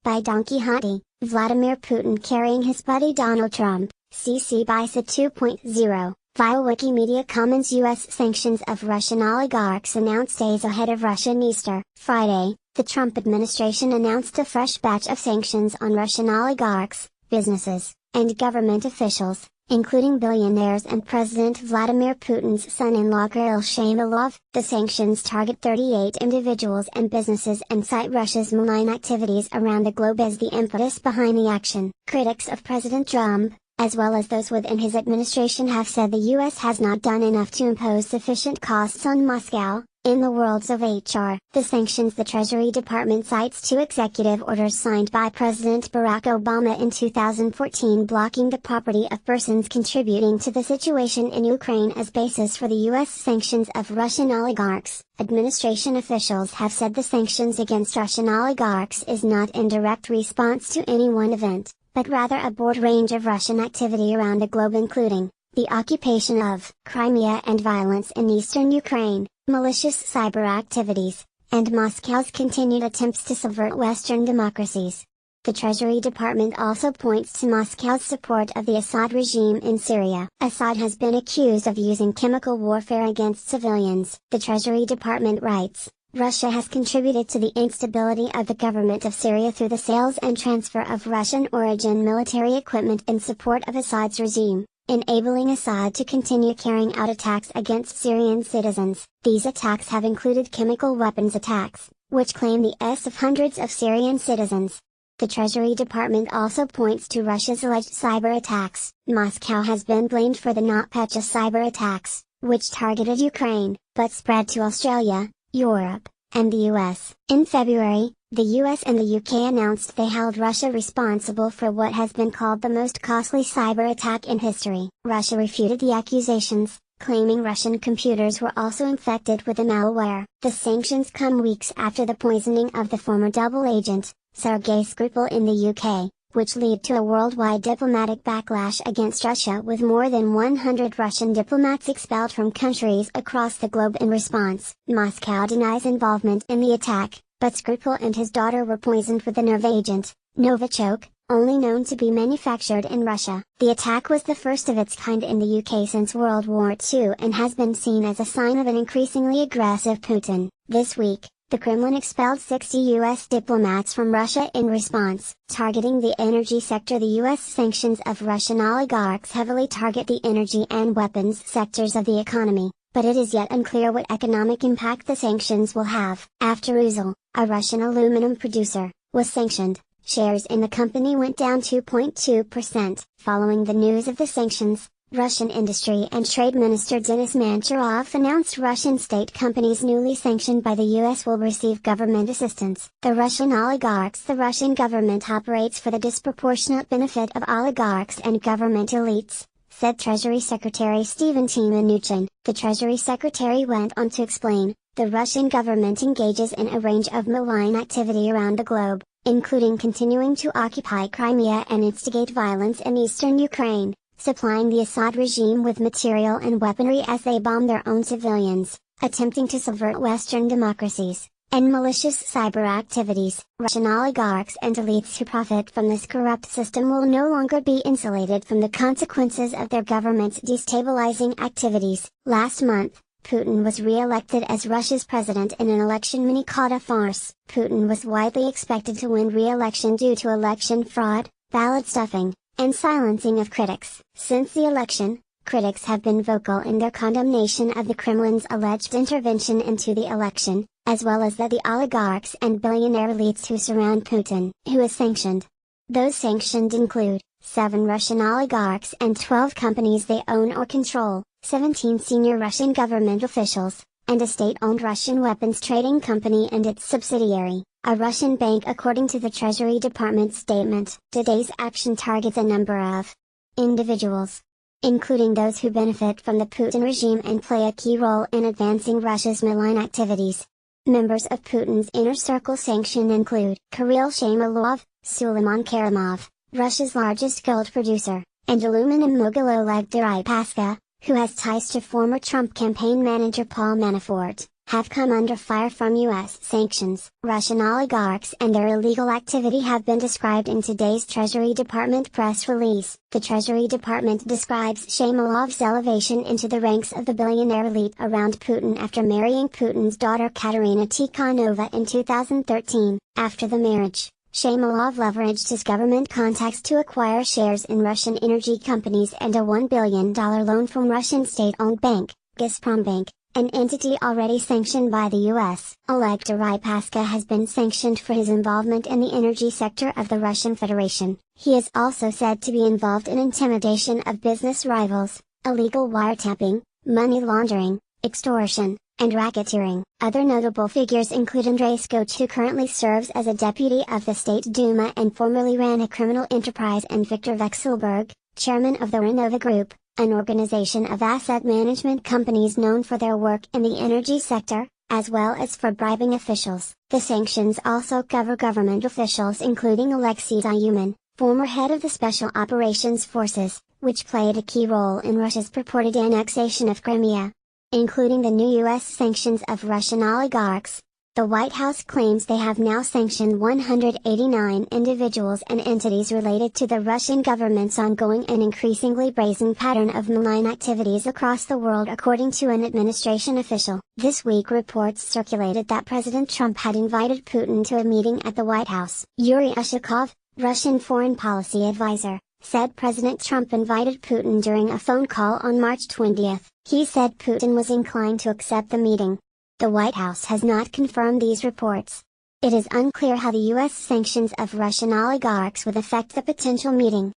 By DonkeyHotey, Vladimir Putin carrying his buddy Donald Trump, CC BY-SA 2.0, via Wikimedia Commons. U.S. sanctions of Russian oligarchs announced days ahead of Russian Easter. Friday, the Trump administration announced a fresh batch of sanctions on Russian oligarchs, businesses, and government officials, including billionaires and President Vladimir Putin's son-in-law Kirill Shamalov. The sanctions target 38 individuals and businesses and cite Russia's malign activities around the globe as the impetus behind the action. Critics of President Trump, as well as those within his administration, have said the U.S. has not done enough to impose sufficient costs on Moscow. In the worlds of HR, the sanctions, the Treasury Department cites two executive orders signed by President Barack Obama in 2014 blocking the property of persons contributing to the situation in Ukraine as basis for the U.S. sanctions of Russian oligarchs. Administration officials have said the sanctions against Russian oligarchs is not in direct response to any one event, but rather a broad range of Russian activity around the globe, including the occupation of Crimea and violence in eastern Ukraine, malicious cyber activities, and Moscow's continued attempts to subvert Western democracies. The Treasury Department also points to Moscow's support of the Assad regime in Syria. Assad has been accused of using chemical warfare against civilians. The Treasury Department writes, Russia has contributed to the instability of the government of Syria through the sales and transfer of Russian-origin military equipment in support of Assad's regime, enabling Assad to continue carrying out attacks against Syrian citizens. These attacks have included chemical weapons attacks, which claim the lives of hundreds of Syrian citizens. The Treasury Department also points to Russia's alleged cyber attacks. Moscow has been blamed for the NotPetya cyber attacks, which targeted Ukraine, but spread to Australia, Europe, and the US. In February, the US and the UK announced they held Russia responsible for what has been called the most costly cyber attack in history. Russia refuted the accusations, claiming Russian computers were also infected with the malware. The sanctions come weeks after the poisoning of the former double agent, Sergei Skripal, in the UK, which led to a worldwide diplomatic backlash against Russia, with more than 100 Russian diplomats expelled from countries across the globe in response. Moscow denies involvement in the attack, but Skripal and his daughter were poisoned with the Nova agent, Novichok, only known to be manufactured in Russia. The attack was the first of its kind in the UK since World War II and has been seen as a sign of an increasingly aggressive Putin. This week, the Kremlin expelled 60 U.S. diplomats from Russia in response. Targeting the energy sector, the U.S. sanctions of Russian oligarchs heavily target the energy and weapons sectors of the economy, but it is yet unclear what economic impact the sanctions will have. After Rusal, a Russian aluminum producer, was sanctioned, shares in the company went down 2.2%. Following the news of the sanctions, Russian Industry and Trade Minister Denis Manturov announced Russian state companies newly sanctioned by the U.S. will receive government assistance. The Russian oligarchs. The Russian government operates for the disproportionate benefit of oligarchs and government elites, said Treasury Secretary Steven Mnuchin. The Treasury Secretary went on to explain, the Russian government engages in a range of malign activity around the globe, including continuing to occupy Crimea and instigate violence in eastern Ukraine, supplying the Assad regime with material and weaponry as they bomb their own civilians, attempting to subvert Western democracies, and malicious cyber activities. Russian oligarchs and elites who profit from this corrupt system will no longer be insulated from the consequences of their government's destabilizing activities. Last month, Putin was re-elected as Russia's president in an election many called a farce. Putin was widely expected to win re-election due to election fraud, ballot stuffing, and silencing of critics. Since the election, critics have been vocal in their condemnation of the Kremlin's alleged intervention into the election, as well as that the oligarchs and billionaire elites who surround Putin. Who is sanctioned? Those sanctioned include 7 Russian oligarchs and 12 companies they own or control, 17 senior Russian government officials, and a state-owned Russian weapons trading company and its subsidiary, a Russian bank, according to the Treasury Department statement. Today's action targets a number of individuals, including those who benefit from the Putin regime and play a key role in advancing Russia's malign activities. Members of Putin's inner circle sanction include Kirill Shamalov, Suleiman Karimov, Russia's largest gold producer, and aluminum mogul Oleg Deripaska, who has ties to former Trump campaign manager Paul Manafort. have come under fire from U.S. sanctions. Russian oligarchs and their illegal activity have been described in today's Treasury Department press release. The Treasury Department describes Shaymalov's elevation into the ranks of the billionaire elite around Putin after marrying Putin's daughter Katerina Tikhanova in 2013. After the marriage, Shaymalov leveraged his government contacts to acquire shares in Russian energy companies and a $1 billion loan from Russian state-owned bank, Gazprombank, an entity already sanctioned by the U.S. Oleg Deripaska has been sanctioned for his involvement in the energy sector of the Russian Federation. He is also said to be involved in intimidation of business rivals, illegal wiretapping, money laundering, extortion, and racketeering. Other notable figures include Andrei Skoch, who currently serves as a deputy of the State Duma and formerly ran a criminal enterprise, and Viktor Vekselberg, chairman of the Renova Group, an organization of asset management companies known for their work in the energy sector, as well as for bribing officials. The sanctions also cover government officials including Alexei Tyumen, former head of the Special Operations Forces, which played a key role in Russia's purported annexation of Crimea. Including the new U.S. sanctions of Russian oligarchs, the White House claims they have now sanctioned 189 individuals and entities related to the Russian government's ongoing and increasingly brazen pattern of malign activities across the world, according to an administration official. This week, reports circulated that President Trump had invited Putin to a meeting at the White House. Yuri Ushakov, Russian foreign policy advisor, said President Trump invited Putin during a phone call on March 20. He said Putin was inclined to accept the meeting. The White House has not confirmed these reports. It is unclear how the U.S. sanctions of Russian oligarchs would affect the potential meeting.